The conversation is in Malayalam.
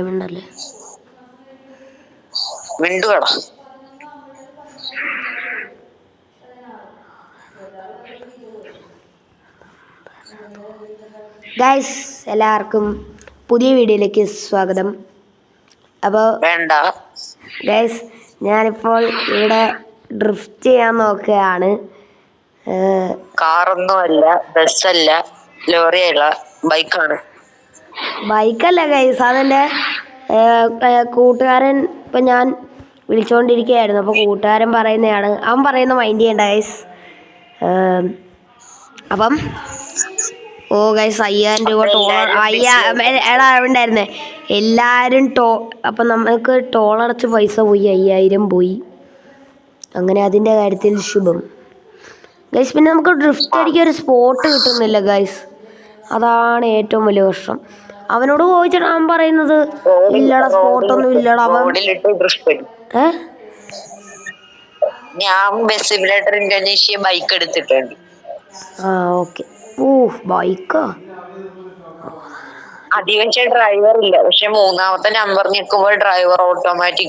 മിണ്ടല്ലേ മിണ്ടുകടാ. ഗൈസ്, എല്ലാവർക്കും പുതിയ വീഡിയോയിലേക്ക് സ്വാഗതം. അപ്പോൾ വേണ്ട ഗൈസ്, ഞാനിപ്പോൾ ഇവിടെ ഡ്രിഫ്റ്റ് ചെയ്യാൻ നോക്കുകയാണ്. കാറൊന്നുമല്ല, ബസ്സല്ല, ലോറിയല്ല, ബൈക്കാണ്. ബൈക്കല്ല ഗൈസ്, അതെൻ്റെ കൂട്ടുകാരൻ ഇപ്പം ഞാൻ വിളിച്ചുകൊണ്ടിരിക്കുകയായിരുന്നു. അപ്പോൾ കൂട്ടുകാരൻ പറയുന്നതാണ്, അവൻ പറയുന്ന മൈൻഡ് ചെയ്യണ്ട ഗൈസ്. അപ്പം ഗൈസ് 5000 രൂപ എടാ ഉണ്ടായിരുന്നേ എല്ലാവരും അപ്പം നമുക്ക് ടോളടച്ച് പൈസ പോയി, 5000 പോയി. അങ്ങനെ അതിൻ്റെ കാര്യത്തിൽ ശുഭം ഗൈസ്. പിന്നെ നമുക്ക് ഡ്രിഫ്റ്റ് അടിക്കാൻ ഒരു സ്പോട്ട് കിട്ടുന്നില്ല ഗൈസ്, അതാണ് ഏറ്റവും വലിയ പ്രശ്നം. അവനോട് ചോദിച്ചിട്ട് അവൻ പറയുന്നത് ഇല്ലടാ, സ്പോട്ടൊന്നും ഇല്ലടാ. ഞാൻ ബസ് സിമുലേറ്റർ ഇന്തോനേഷ്യ ബൈക്ക് എടുത്തിട്ടുണ്ട്. ഓക്കെ. ബൈക്കാ അധികം ഡ്രൈവർ ഇല്ല, പക്ഷെ മൂന്നാമത്തെ നമ്പർ നിൽക്കുമ്പോൾ ഡ്രൈവർ ഓട്ടോമാറ്റിക്